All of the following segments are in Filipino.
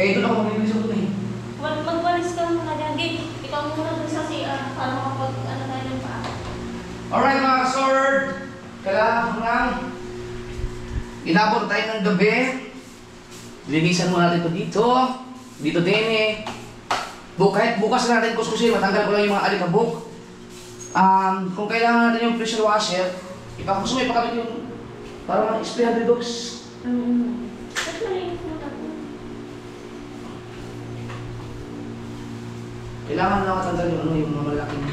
Eh, doon ako maglinis ako doon eh. Magwalis ka muna dyan. Gay, ikaw muna doon sa CR para makapag ano tayo ng paa. Alright mga sword, kailangan ko nang inabot tayo ng gabi. Linisan mo natin ito dito. Dito din eh. Kahit bukas na natin kuskusin, matanggal ko lang yung mga alikabok. Kung kailangan natin yung pressure washer, ipakusumay pa kami yung para ma-spray 100 dogs. Ba't malinis mo ako? Kailangan lang matanggal yung ano, yung mga malaking.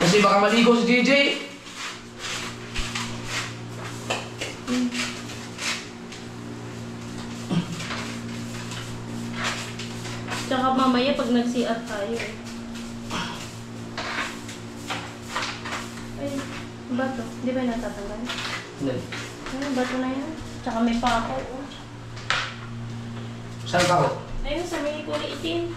Kasi baka maligo si JJ. Tsaka mamaya pag nag-CR tayo. Ay, bato. Di ba natatanggal? Hindi. Ay, bato na yan. Tsaka may pako. Saan pa ako? Ayun, sa may kulay itim.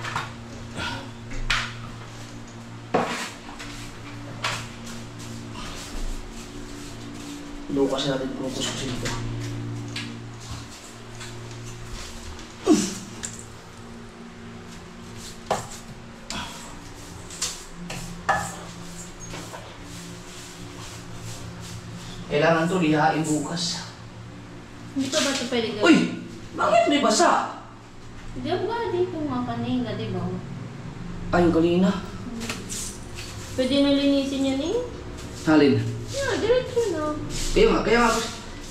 Bukas natin kung kuskusin dito. Kailangan to lihain bukas. Hindi pa ba ito pwede gawin? Uy! Bakit may basa? Di ba dito nga kanina, di ba? Ay, yung kanina. Pwede na linisin yan eh. Halin. Yeah, diretso na. Kaya nga,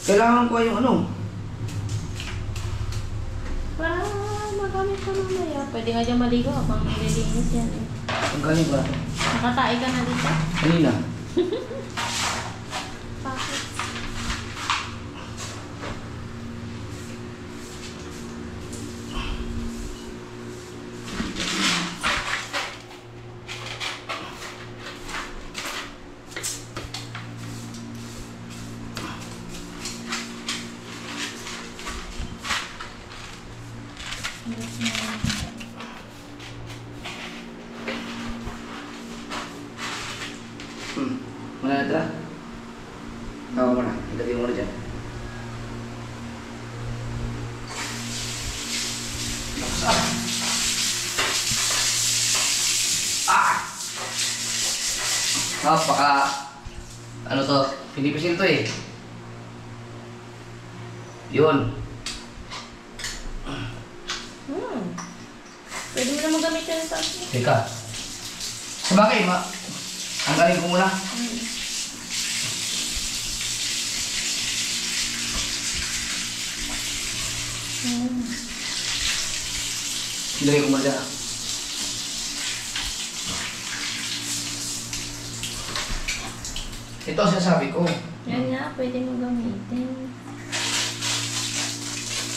kailangan ko yung ano. Para magamit ka mamaya. Pwede nga dyan maligo habang nililinis yan eh. Ang galing ba? Nakatae ka na dito? Kanina. Bakit? Mana na tira? Tawa mo na. Ilagay mo na dyan. Baka ano to? Pinipisil to eh. Yun. Pwede mo na magamit yan sa akin. Teka. Sabagay, ang galing ko muna. Ilagay ko muna dyan. Ito ang sinasabi ko. Yan nga, pwede mo gamitin.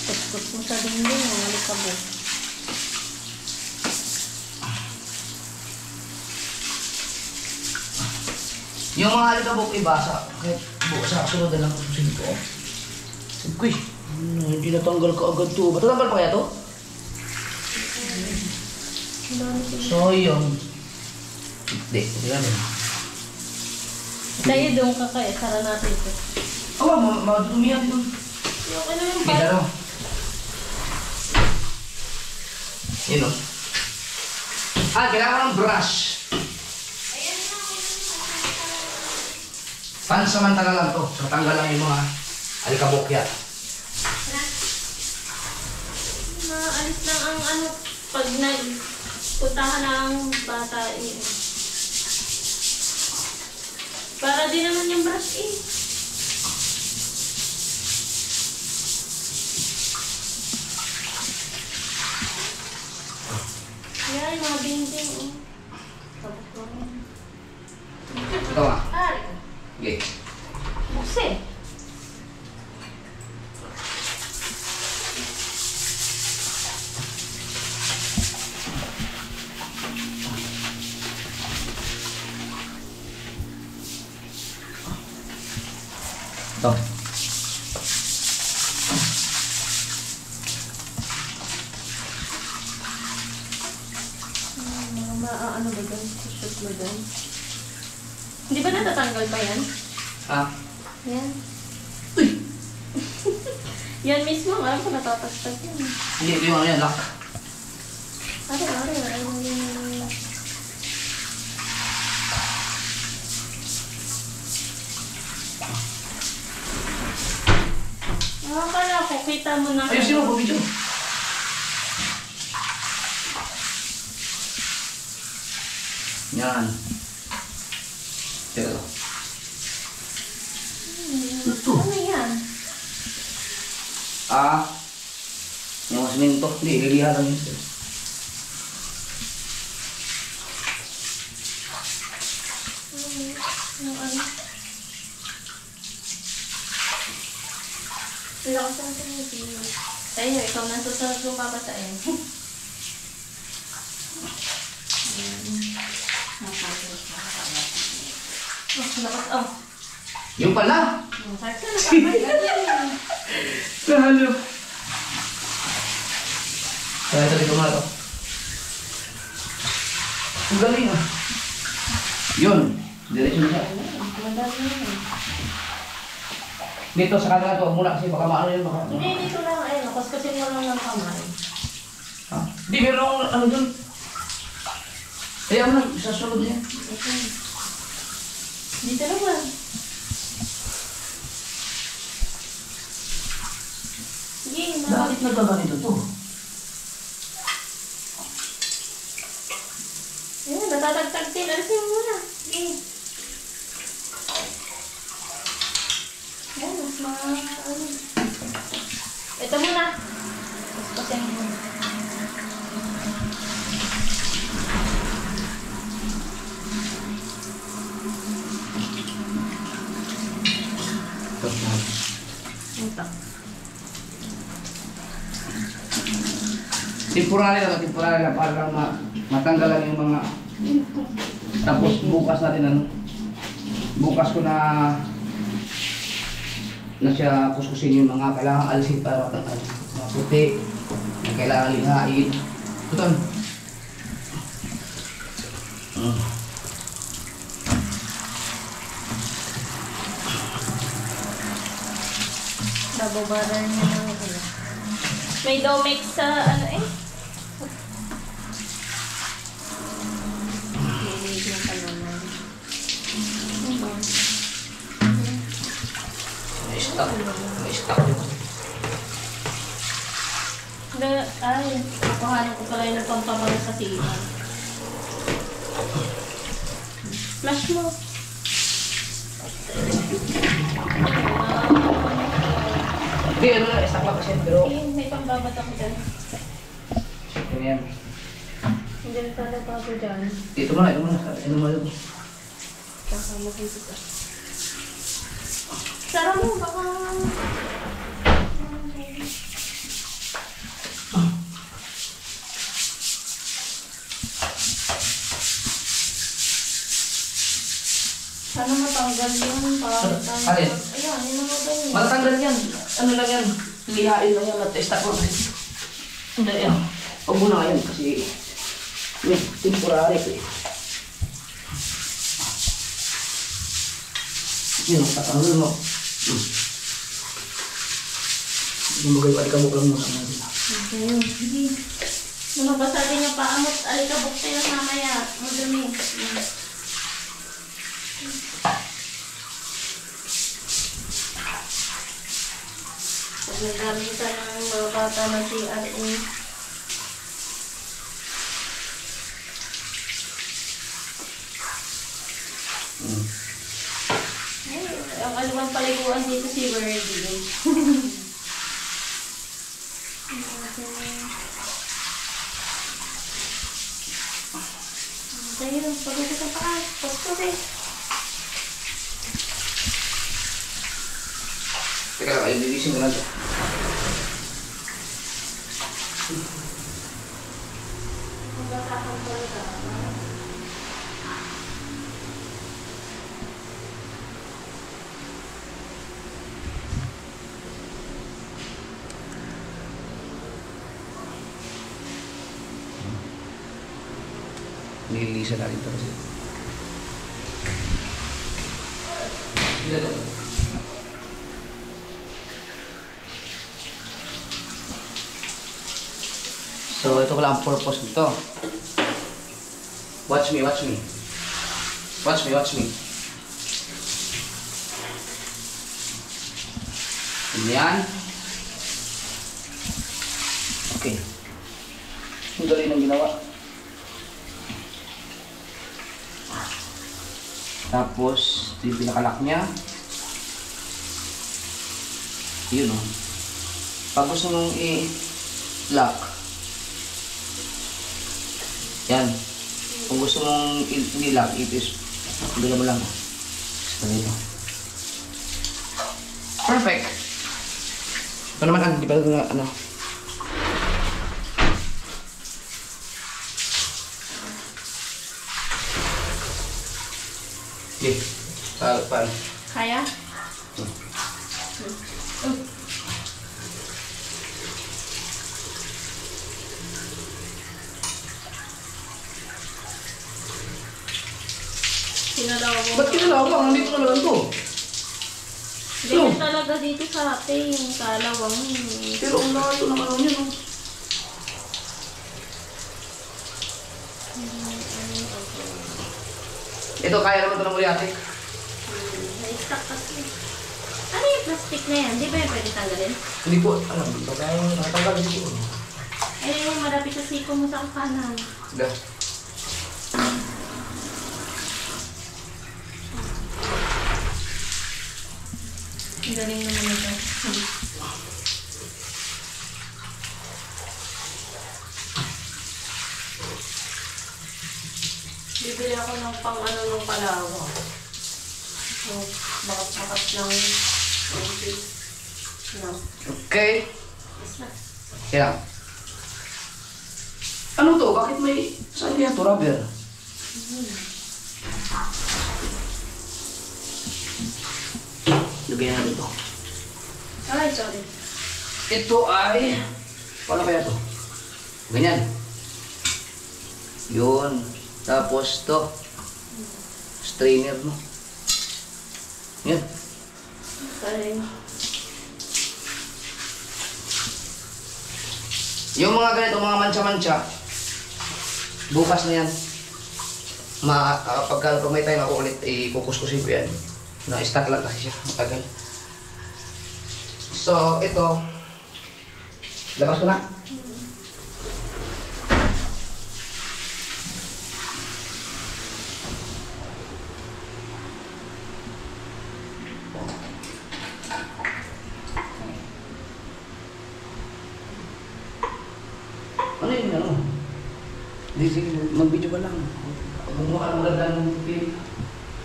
Tutkot mo sa dingding, ang alikabok. Yung mga alikabok ibasa, kahit bukas sa kasunod na lang susunod ko. Sabi ko eh, hindi natanggal ka agad to. Matatanggal pa kaya to? Sayang. Hindi, hindi namin. Tayo doon ka kaya, sara natin ito. Madudumihan dito. Yung ano yung Hindi na pa? Yun o. Kailangan ng brush. Pansamantala lang to. Matanggal lang yung mga alikabok yan. Maalis lang ang ano, pag nagpuntahan ng bata eh. Para din naman yung brush eh. Yan, yung mga binding oh. Tapos ko rin. Ito nga. Ari. Okay. Bukse. Ito. Ano ba doon? Shoot mo doon? Hindi ba natatanggal pa yan? Ah. Yan. Yan mismo, alam ko natatagtag yan. Hindi, ito yung ano yan, lock. Akala ko, kita mo na. Ayusin mo, video. Yan. Teka. Ito. Ano yan? Yung mga siminto. Hindi, ililihan lang yun. Yung ano? Lakas ang sinigil. Sa'yo, ikaw na susunod kong babasahin. Lakas, oh. Yung pala! Sakit ka, nakapagod. Nahalo. Kaya ito dito muna ito. Ang galing ah. Yun. Diretso na siya. Madami yun. Dito sa kanila to muna kasi baka maano yun baka. Hindi, dito lang. Ayun, kaskusin mo lang ng kamay. Ha? Di meron akong ano dun. Kaya mo lang, sa sunod niya. Dito naman. Sige, Bakit nagkaganito to? Ayun, natatagtag din. Alisin mo muna. Sige. Ayan, mas ano. Ito muna. Kaskusin mo. Ito. Temporary lang para lang matanggal lang yung mga tapos bukas natin ano bukas ko na siya kuskusin yung mga kailangan alisin para matanggal mga puti na kailangan lihain ito Nababaran niya ng ano. May Domex sa ano eh. Lilig na pa naman. may stock Ay, kukuhanin ko pala yung pampabango sa siya. Flash mo. hindi ano na stock lang kasi pero May pambabat ako dyan. ganyan Hindi na talaga ako dyan. ito muna ito Baka makita ka. Sara mo, baka... Sana matanggal yun para tayo. Alin? Ayan, yun ang maganda. matatanggal yan ano lang yan lihain lang yan at stock lang kasi hindi yan huwag mo na yan kasi may temporary ko eh yun tatanggal mo yung bagay ko alikabok lang muna Ayun, sige. Lumabas natin yung paamot. Alikabok tayo mamaya. Madumi. Pag nagamitan ng mga bata ng CRE. Ay, ang alamang paliguan dito si Birdie. Ayun, pagod sa paa. Pasok eh. teka lang ayun lilisin ko lang ito Magkakakang talaga. nililisan natin ito kasi ito So, ito pala ang purpose nito. Watch me, watch me. Watch me, watch me. Ganyan. Okay. Ang galing ng ginawa. Tapos, ito yung pinakalak niya. Yun o. Pag gusto mong i-lock, yan. Kung gusto mong i-lock, hindi mo lang. Ganito. Perfect. Ito naman, di ba ito na, ano? Okay. Paano? Kaya? Kinalawa mo. Ba't kinalawa ka? Nandito na lang to. Ganyan talaga dito sa atin, yung kalawang. Pero ang layo ng ano niya, no? Ito, kaya naman ito ng muriatic. Na-stuck kasi. Ano yung plastic na yan? Di ba yung pwede tanggalin? Hindi po, alam, baka nakatanggal siguro. Eh, malapit sa siko mo sa kanan. Da. Ang galing naman ito. Bibili ako ng pang ano nung kalawa. So, bakat-bakat ng konti. No. Okay. Yes na. Kaya. Ano to? Bakit may... Saan kaya to, rubber? Lagyan natin to. Ay, sorry. Ito ay... Paano kaya to? Ganyan. Yun. Tapos to. Strainer, no? Yan. Sorry. Yung mga ganito, mga mancha-mancha, bukas na yan. Pagka may time ako ulit, kukuskusin ko yan. Na-stack lang kasi siya, matagal. So, ito, labas ko na. Ano yun, ano? Hindi, sige, mag-video ka lang. Kumuha ka ng magandang film.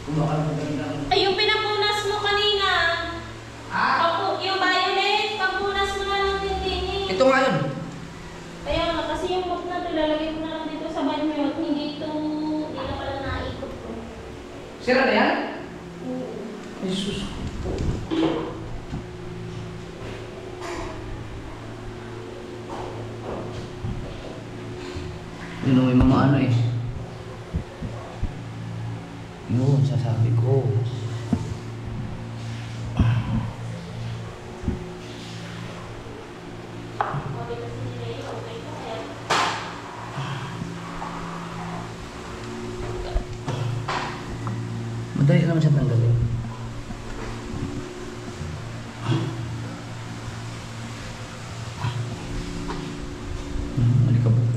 Kumuha ka ng magandang... Ay, yung pinapunas mo kanina. Yung violet, papunas mo na lang din eh. Ito nga yun. Kaya nga, kasi yung book na ito, lalagay ko na lang dito sa banyo at hindi ito, hindi na pala naikot ko. Sira na yan? Oo. Jesus po. Yun, may mga ano eh. Yun, sasabi ko. Okay kasi nila yung okay ko kaya. Madali naman siya tanggalin. Malikabok.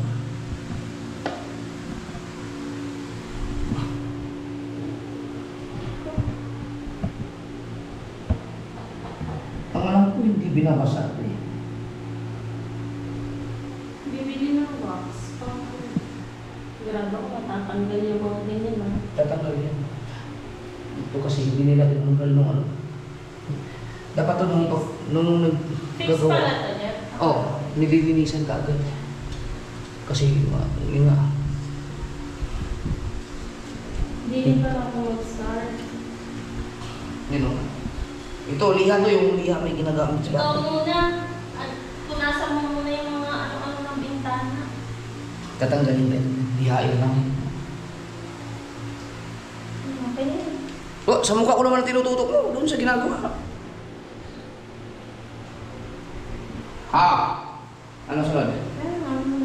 Ang alam ko hindi binabasa ito eh. Bibili ng wax. Grabe ko, matatanggal yung mga ganyan ah. Tatanggal yan. Ito kasi hindi nila tinanggal nung ano. Dapat ito nung Fix naggagawa. pala ito niya. Oo, nililinisan ka agad. Kasi yun nga. Hindi rin pala ako mag-start. Yun o. Ito, liha to yung liha may ginagamit sa Ikaw bata. muna. At punasan mo muna yung mga ano-ano ng bintana. Tatanggalin din. Lihain lang. Okay na yun. Oh, sa mukha ko naman ang tinututok mo. Doon sa ginagawa. Ha? Ano sunod? Pero ano,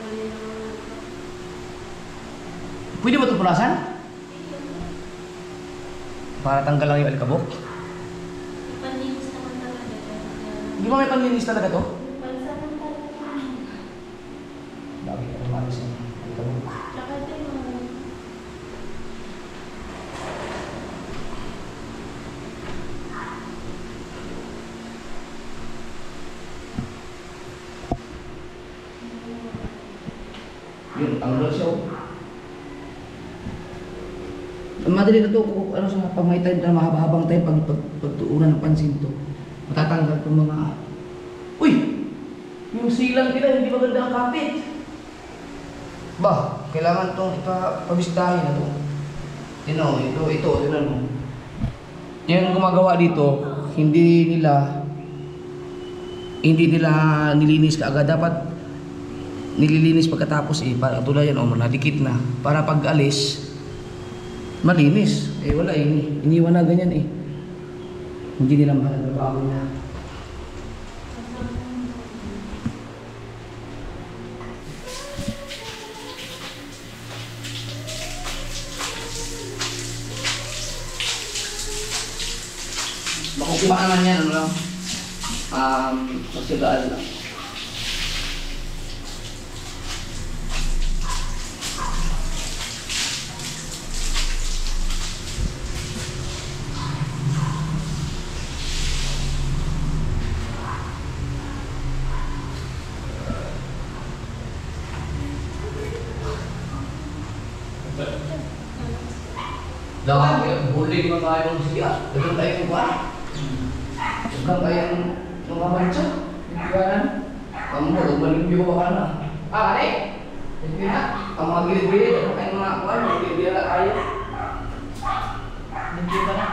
Tanggalin naman. Pwede ba ito punasan? Para tanggal lang yung alikabok? Panlinis naman talaga. Hindi ba may panlinis talaga to? Pansaman talaga. Dami ka pumalis yung alikabok. Tsaka ito yung mga... Yun, tanggal siya. Madali na to kung ano sa pag may time na mahaba-habang time pagtuunan ng pansin to. Matatanggal itong mga... Uy! Yung silang nila, hindi maganda ang kapit. Ba, kailangan itong ipabisitahin na to. Ito, mo. Yung gumagawa dito, hindi nila nilinis kaagad. Dapat nililinis pagkatapos para tulad yan, nadikit na. Para pag alis, malinis. Wala iniwan na ganyan eh. Hindi nila mahal ang trabaho niya. Makukuha naman yan, ano lang. Magsigaan lang. Dapat buling mga kayong siya. Dapat tayo ng kuha. Dapat tayo ng mga mancha. Nagkiwanan. Kamu mo, malimbiyo ka na. Kare? Hindi na. Ang mga gilid-gilid. Dapat tayo mga kuha. Magigilid na tayo. Hindi ka na.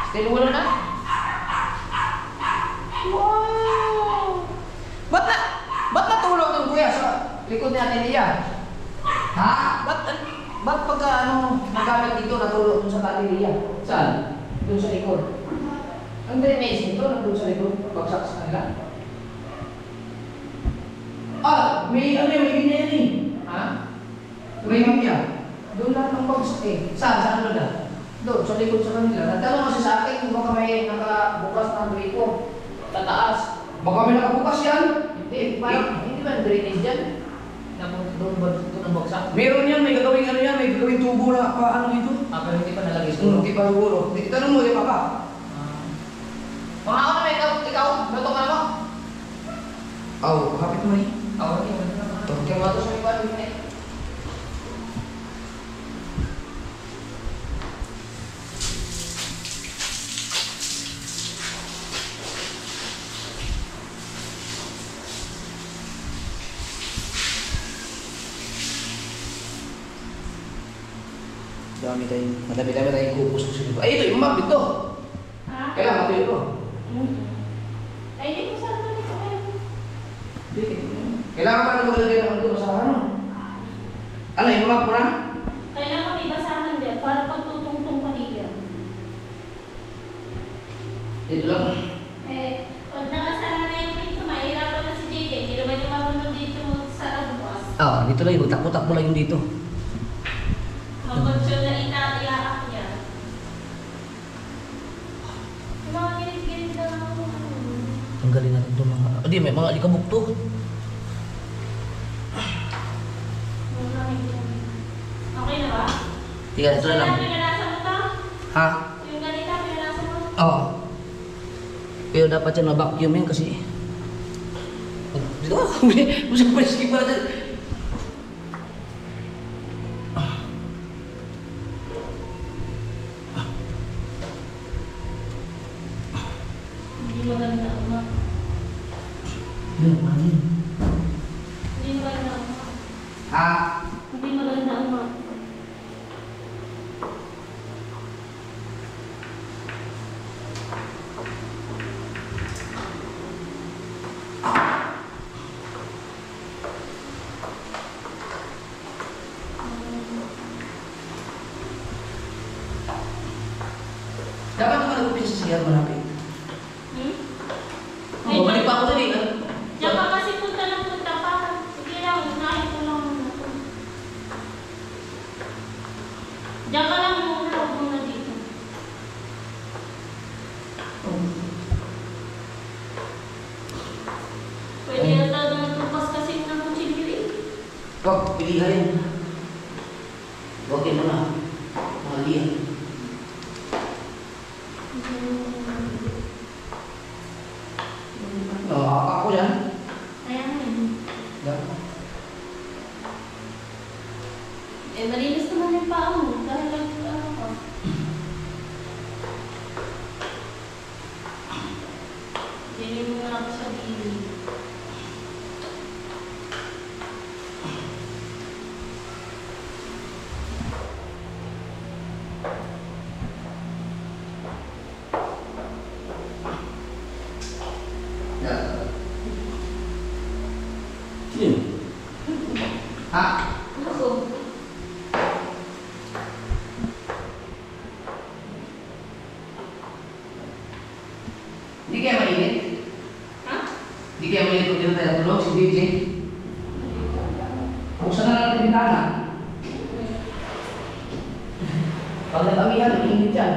Still wala na? Wow! Ba't natulog yung kuya sa likod natin niya? Ha? Ba't pagka nagamit dito, natulog dun sa taliliya? Saan? Dun sa likod. Ang drainage nito, nandun sa likod, pagsak sa kanila. May ganyan eh. Ha? May mamya. Doon lang ang bagsak eh. Saan na? Doon, sa likod sa kanila. Nagtanong kasi sa akin kung baka may nakabukas ng gripo. Tataas. Baka may nakabukas yan? Hindi ba drainage dyan? Doon ba ito ng bagsak? Meron yan, may gagawing may gagawing tubo na paano dito. Pero hindi pa nalagay siguro. Hindi pa siguro. Tanong mo, di ba ka? Mga ako na ikaw, bato ka naman. Kapit mo eh. Hindi mo bato sa iba, hindi. Madami tayong kupos sa sila. Ito, yung map ito. Kailangan matuyo ito. Ay, hindi ko sana ito. Kailangan pa na maglagay ng ito sa ano? Ano, yung map mo na? Kailangan may basahan din para pagtutungtong kanila. Dito lang. Pag nakasara na yung pinto, mahirapan na si JJ. Hindi naman yung marunong dito sa bukas. Dito lang yung takbo-takbo lang yung dito. Mag-control na italiaak niya. Yung mga gilit-gilit na lang ako. Tanggalin natin ito mga... Hindi, may mga alikabok to. Okay na ba? Tiga, ito na lang. Pinanasa mo to? Ha? Yung ganita, pinanasa mo? Oo. Pero dapat yan ma-vacuum yan kasi... Dito ka, masang pa-skip pa natin. Hindi maganda uma. Hindi maganda uma. Ha? Hindi maganda uma. Dapat naman nag-upin sa siya malapit. Hmm? Bumalik pa ako dali. Diyan ka kasi punta ng punta pa. Sige lang Wag, pilihan yan. Wag yan mo na. Mali yan. Ako yan. Ayan na. Malinis naman yung paa mo. Dahil lang ano ka. Dili mo na ako sa dili. Yun. Ha? Ako. Hindi kaya mainit? Ha? Hindi kaya mainit kung dito tayo tulog si DJ? Buksan na natin yung bintana. Pag nag-amihan, mainit yan.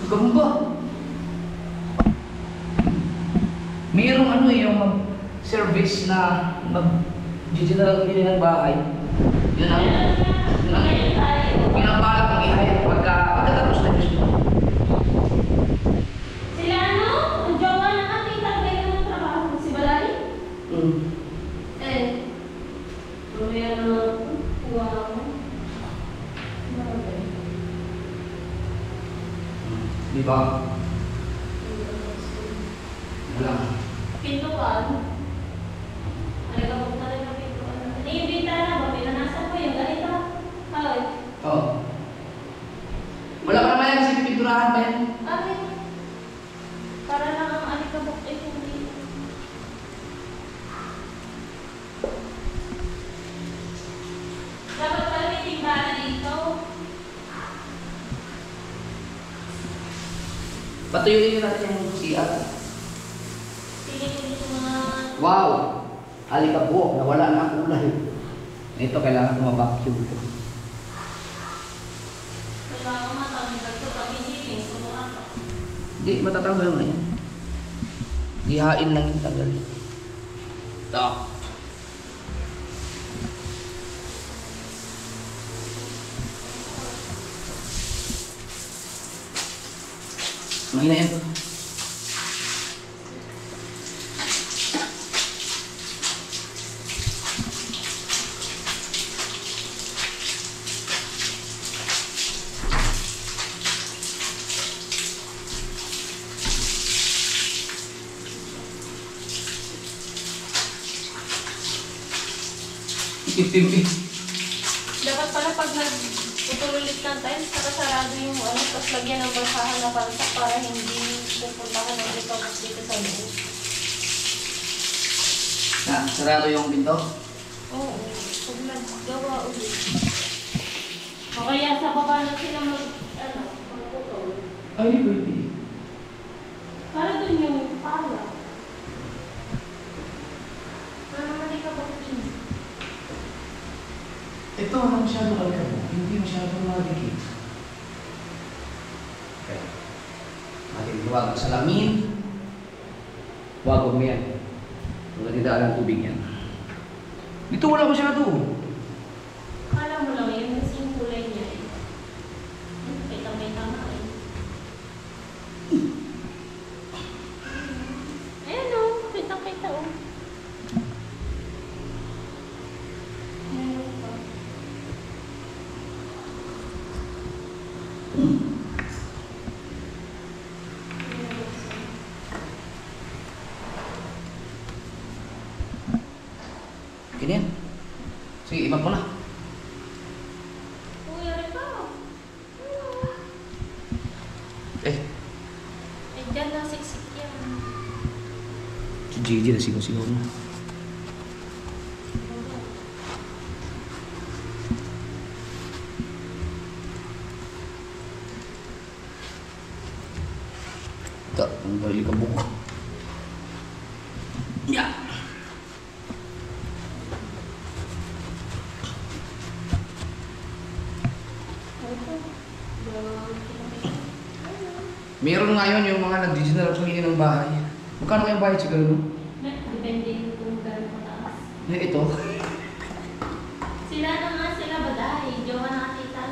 Gawin ba? Mayroong ano yung service na mag-general cleaning ng bahay. Yun ang pinabalak ng ihay pagkatapos na gusto. Sila ano? Ang jowa ng ating tagay ng trabaho. Si Balay? Mamaya na kuha mo. Di ba? Wala. Pintuan. Ano ka bukta rin ng pintuan? Naiimbita na ba? Pinanasan ko yung ganito. Ay. Oo. Wala ka naman yan kasi pipinturahan pa yan. Ay. Para lang ang alikabok ay hindi. Dapat pala may timbala dito. Patuyuin natin yung CR. Piling ko dito mga... Wow! Alikabok, nawala na ang kulay. Ito kailangan ko ma-vacuum ito. Wala akong matanggal ito pag hindi sumuha ka. Hindi, matatanggal na yan. Ihain lang yung tagal. Ito. Mahina yan to. Tipid. Dapat pala pag nagputulit ng tiles, nakasarado yung ano, tapos lagyan ng basahan na pansak para hindi pupuntahan ng likabok dito sa loob. Sarado yung pinto. Oo, pag naggawa ulit. O kaya sa baba na sila magputol. Ay, hindi pwede. Para dun yung pala. Para malikabok dun. Ito, ano masyado alikabok. Hindi masyado madikit. Okay. Ating huwag ang salamin. Huwag mo yan. Huwag nagdaan ng tubig yan. Dito wala masyado. Kala mo lang yun, kasi yung kulay niya eh. Kita may tama eh. Ayan o, kita o. Meron pa. Ganyan. Sige, iba mo na. Uy, ari ka. Eh, Eh, dyan lang siksik yan. si Gigi na sigaw-sigaw na. Ito, ang alikabok. Yeah. Meron ngayon yung mga nag-general pamilya ng bahay. Magkano kayong bayad sa gano'n? Depende kung gano'n mataas. Ito. Sila naman, sila ba dahil? Jowa nakakita.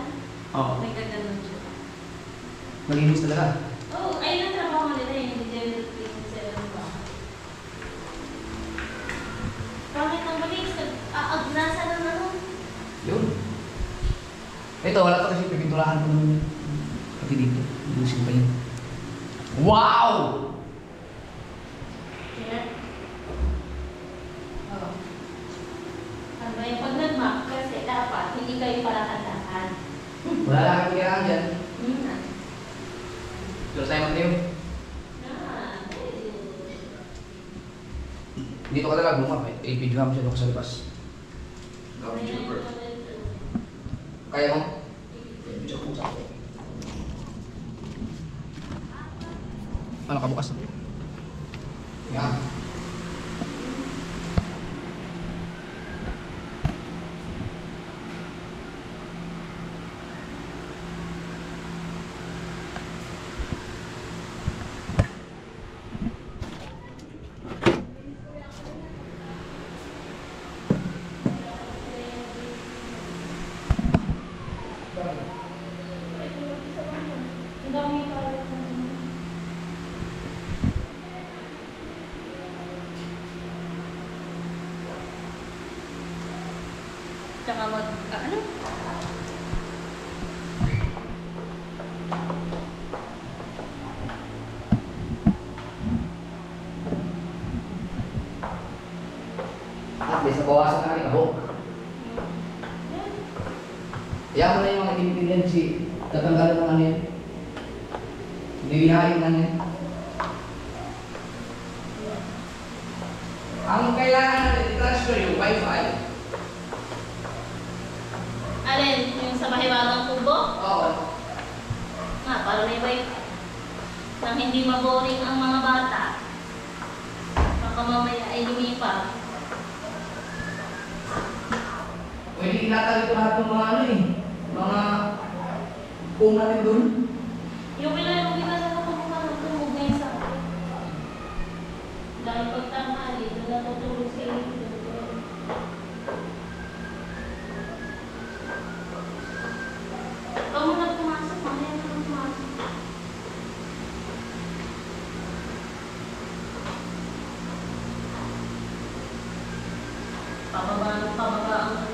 Oo. May gaganon siya. Malinis talaga. Oo, ayun ang trabaho nila yun. Hindi nila clean sila ng bahay. Bakit ang balis? Nasa na naman. Yun. Ito, wala pa kasi pipinturahan ko naman yun. Pati dito. Ilusin pa yun. Wow! Yan. Oo. Ano yung pag nag-map kasi dapat hindi kayo palakad-lakad. Wala lang kami kailangan dyan. Hmm. Pero tayo mag-tayo. Dito ka talaga bumap eh. I-video mo siya doon sa labas. Gawin super. Kaya mo? Video ko sa ako. Ano ka bukas? Yan. Ang dami pa rin. Tsaka ano? At least nabawasan na kami kahok. Kaya mo na yung mga tinitindihan si tatanggalan ng ano yan. Lilihain na yan. Ang kailangan natin i-transfer yung Wi-Fi. Alin? Yung sa mahiwagang kubo? Oo. Para may wifi. Nang hindi maboring ang mga bata. Baka mamaya ay lumipa. Pwede inatag ito lahat ng mga ano eh. Mga kung natin dun. Yung pinalugin na kumukha ng tumog na isa. Dahil pagtanghali, doon natutulog sila dito. Ikaw mo na pumasok, mamaya na lang pumasok. Pababa ang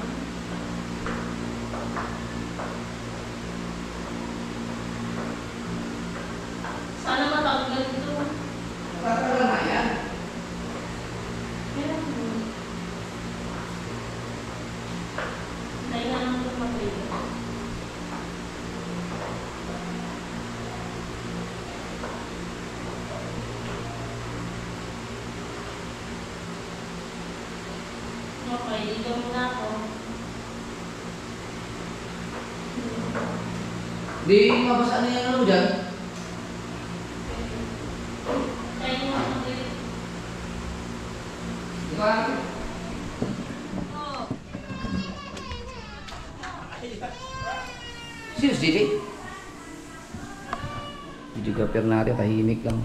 sana matanggal ito. Tatanggal na yan. Meron mo. Dahil nga naman ito mag-read. Okay, dito muna ako. Di mabasa na yan ano dyan. Tayo mo mag-read. Ikaw ano? Sino si JJ? Videographer natin, tahimik lang.